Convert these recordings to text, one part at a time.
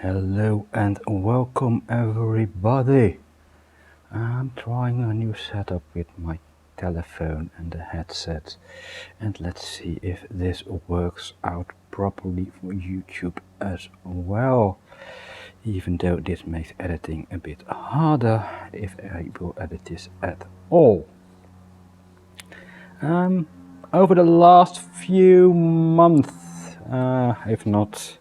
Hello and welcome everybody. I'm trying a new setup with my telephone and the headset, and let's see if this works out properly for YouTube as well. Even though this makes editing a bit harder if I will edit this at all. Over the last few months, if not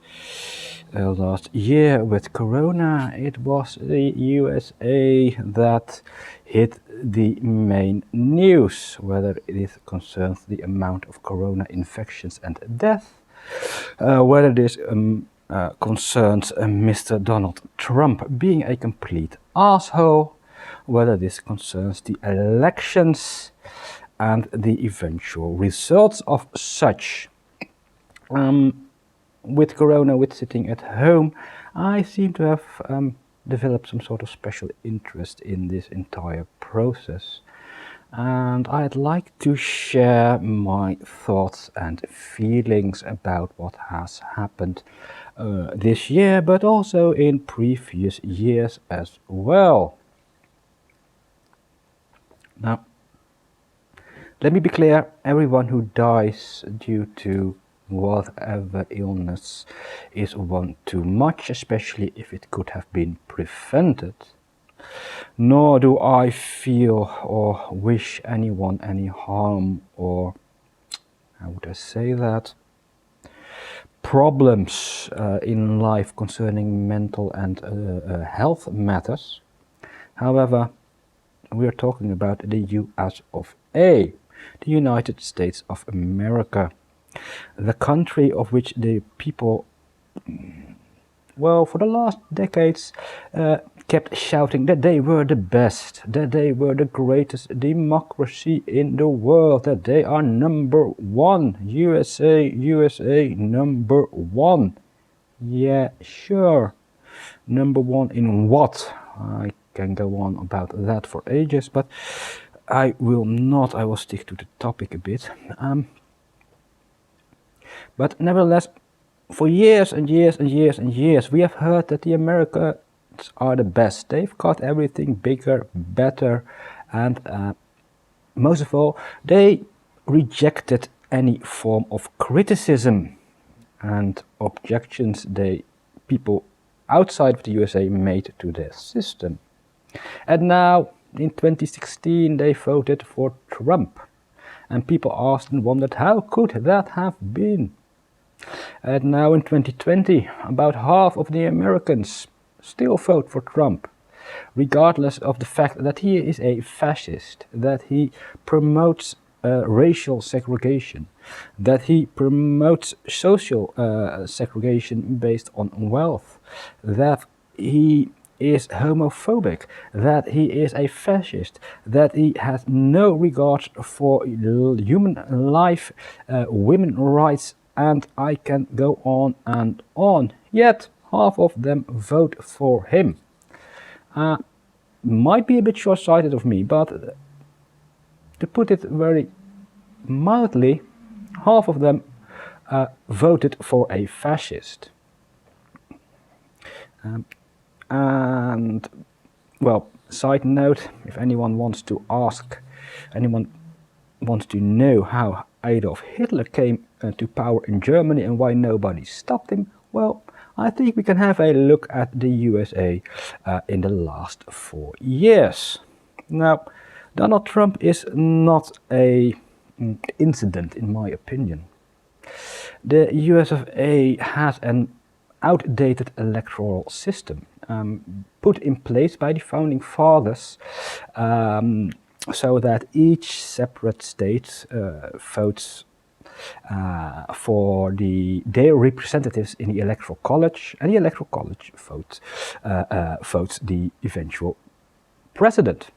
last year with Corona, it was the USA that hit the main news, whether it concerns the amount of Corona infections and death, whether this concerns Mr. Donald Trump being a complete asshole, whether this concerns the elections and the eventual results of such. With Corona, with sitting at home, I seem to have developed some sort of special interest in this entire process. And I'd like to share my thoughts and feelings about what has happened this year, but also in previous years as well. Now, let me be clear, everyone who dies due to whatever illness is one too much, especially if it could have been prevented. Nor do I feel or wish anyone any harm or, how would I say that, problems in life concerning mental and health matters. However, we are talking about the US of A, the United States of America, the country of which the people, well, for the last decades, kept shouting that they were the best, that they were the greatest democracy in the world, that they are number one, USA, USA, number one. Yeah, sure. Number one in what? I can go on about that for ages, but I will stick to the topic a bit. But nevertheless, for years and years and years and years, we have heard that the Americans are the best. They've got everything bigger, better, and most of all, they rejected any form of criticism and objections people outside of the USA made to their system. And now, in 2016, they voted for Trump. And people asked and wondered, how could that have been? And now in 2020, about half of the Americans still vote for Trump, regardless of the fact that he is a fascist, that he promotes racial segregation, that he promotes social segregation based on wealth, that he is homophobic, that he is a fascist, that he has no regard for human life, women's rights, and I can go on and on. Yet half of them vote for him. Might be a bit short-sighted of me, but to put it very mildly, half of them voted for a fascist. And, well, side note, if anyone wants to know how Adolf Hitler came to power in Germany and why nobody stopped him, well, I think we can have a look at the USA in the last 4 years. Now, Donald Trump is not an incident, in my opinion. The US of A has an outdated electoral system put in place by the founding fathers so that each separate state votes for their representatives in the electoral college, and the electoral college votes the eventual president.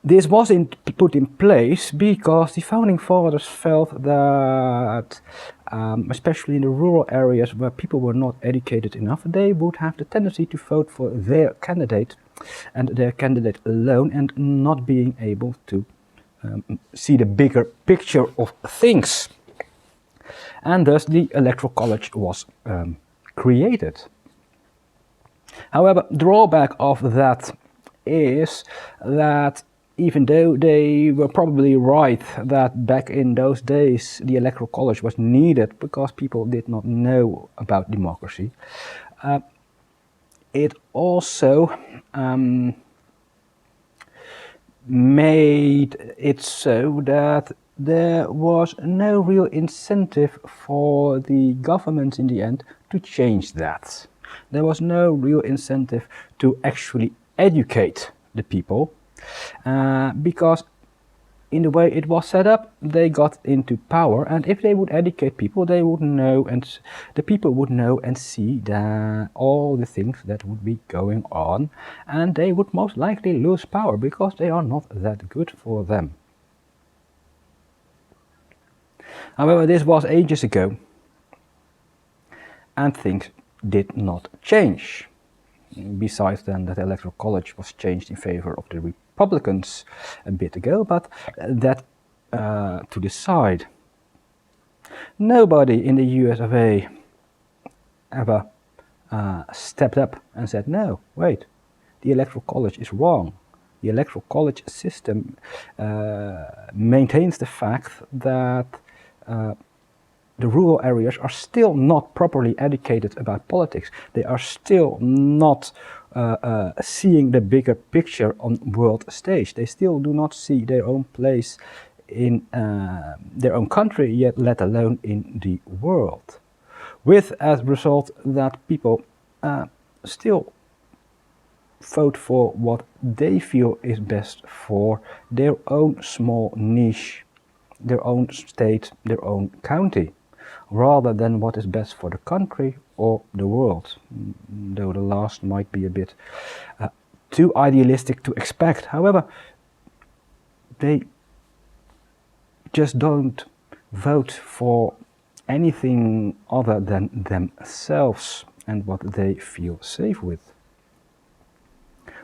This was put in place because the founding fathers felt that, especially in the rural areas where people were not educated enough, they would have the tendency to vote for their candidate and their candidate alone, and not being able to see the bigger picture of things. And thus the electoral college was created. However, drawback of that is that even though they were probably right that back in those days the electoral college was needed because people did not know about democracy, it also made it so that there was no real incentive for the government in the end to change that. There was no real incentive to actually educate the people because in the way it was set up, they got into power, and if they would educate people, they would know, and the people would know and see all the things that would be going on, and they would most likely lose power because they are not that good for them. However, this was ages ago, and things did not change. Besides then that the electoral college was changed in favor of the Republicans a bit ago, but that to the side. Nobody in the US of A ever stepped up and said, no, wait, the electoral college is wrong. The electoral college system maintains the fact that the rural areas are still not properly educated about politics. They are still not seeing the bigger picture on world stage. They still do not see their own place in their own country, yet let alone in the world. With as a result that people still vote for what they feel is best for their own small niche, their own state, their own county, rather than what is best for the country or the world, though the last might be a bit too idealistic to expect. However, they just don't vote for anything other than themselves and what they feel safe with.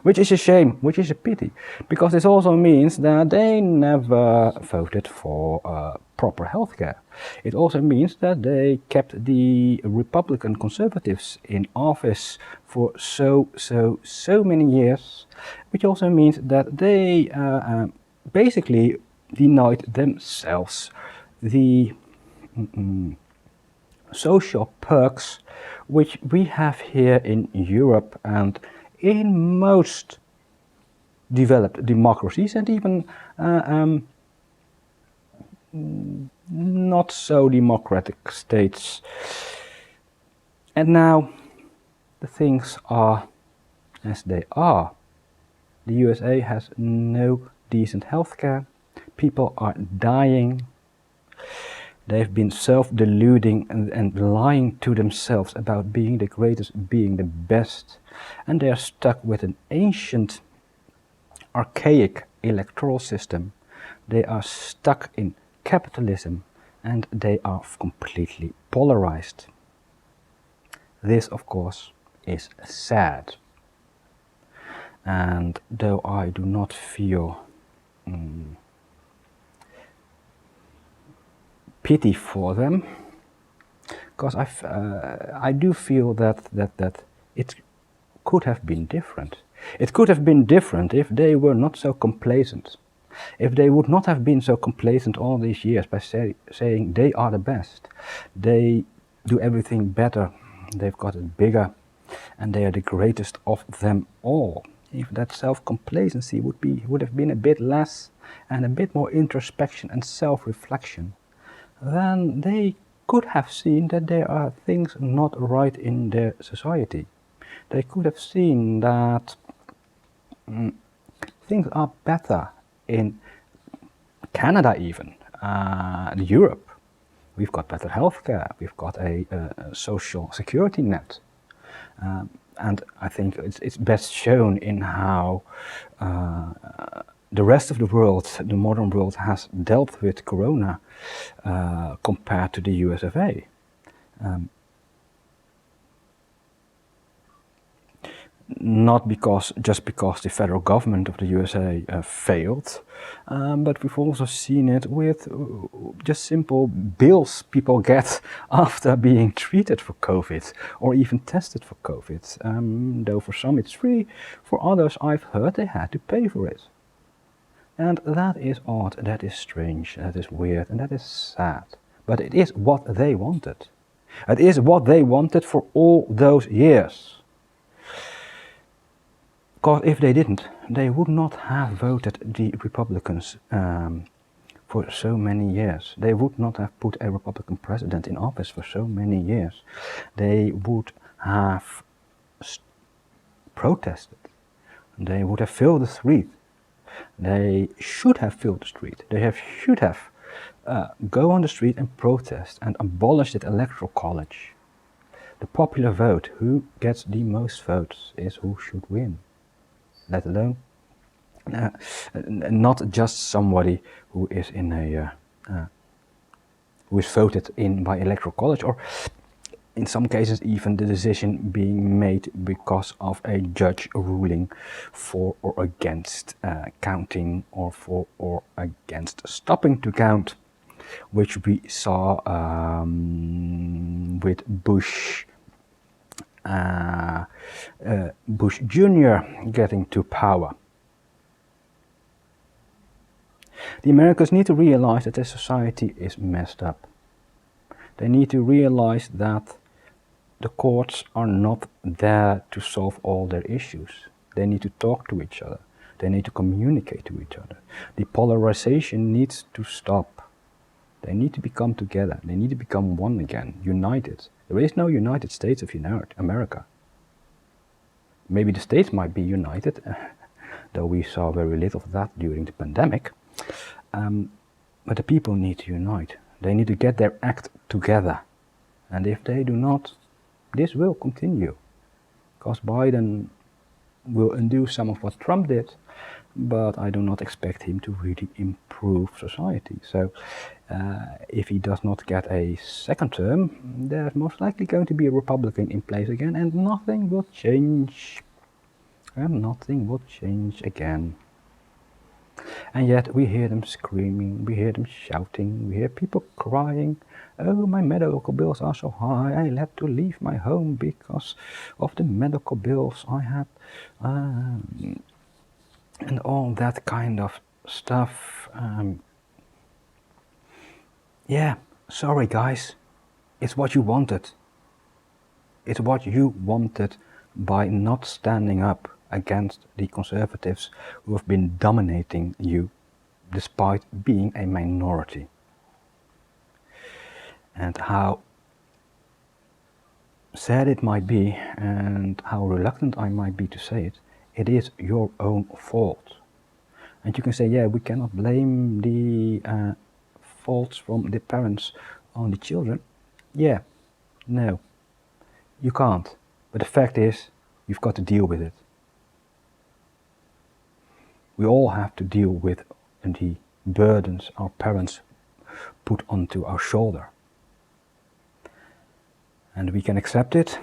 Which is a shame, which is a pity, because this also means that they never voted for proper healthcare. It also means that they kept the Republican conservatives in office for so many years, which also means that they basically denied themselves the social perks which we have here in Europe and in most developed democracies, and even not so democratic states. And now the things are as they are. The USA has no decent healthcare. People are dying. They've been self-deluding and lying to themselves about being the greatest, being the best, and they are stuck with an ancient, archaic electoral system. They are stuck in capitalism, and they are completely polarized. This, of course, is sad. And though I do not feel pity for them, because I do feel that it could have been different. It could have been different if they were not so complacent. If they would not have been so complacent all these years by saying they are the best, they do everything better, they've got it bigger, and they are the greatest of them all. If that self-complacency would have been a bit less and a bit more introspection and self-reflection, then they could have seen that there are things not right in their society. They could have seen that things are better in Canada even, Europe. We've got better healthcare, we've got a social security net. And I think it's best shown in how the rest of the world, the modern world, has dealt with Corona compared to the US of A. not just because the federal government of the USA failed, but we've also seen it with just simple bills people get after being treated for COVID or even tested for COVID. Though for some it's free, for others I've heard they had to pay for it. And that is odd, that is strange, that is weird, and that is sad. But it is what they wanted. It is what they wanted for all those years. Because if they didn't, they would not have voted the Republicans for so many years. They would not have put a Republican president in office for so many years. They would have protested. They would have filled the street. They should have filled the street. They should have go on the street and protest and abolish the electoral college. The popular vote, who gets the most votes, is who should win. Let alone not just somebody who is in a who is voted in by electoral college, or in some cases even the decision being made because of a judge ruling for or against counting, or for or against stopping to count, which we saw with Bush Jr. getting to power. The Americans need to realize that their society is messed up. They need to realize that the courts are not there to solve all their issues. They need to talk to each other. They need to communicate to each other. The polarization needs to stop. They need to become together. They need to become one again, united. There is no United States of America. Maybe the states might be united, though we saw very little of that during the pandemic. But the people need to unite. They need to get their act together. And if they do not, this will continue. Because Biden will undo some of what Trump did, but I do not expect him to really improve society. So if he does not get a second term, there's most likely going to be a Republican in place again, and nothing will change. And nothing will change again. And yet we hear them screaming, we hear them shouting, we hear people crying, oh, my medical bills are so high, I had to leave my home because of the medical bills I had, and all that kind of stuff. Yeah, sorry guys, it's what you wanted. It's what you wanted by not standing up against the conservatives who have been dominating you despite being a minority. And how sad it might be, and how reluctant I might be to say it, it is your own fault. And you can say, yeah, we cannot blame the faults from the parents on the children. Yeah, no, you can't. But the fact is, you've got to deal with it. We all have to deal with the burdens our parents put onto our shoulder. And we can accept it,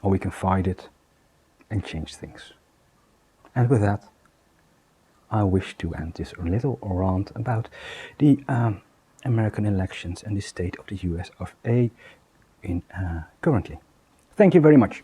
or we can fight it and change things. And with that, I wish to end this little rant about the American elections and the state of the US of A in currently. Thank you very much.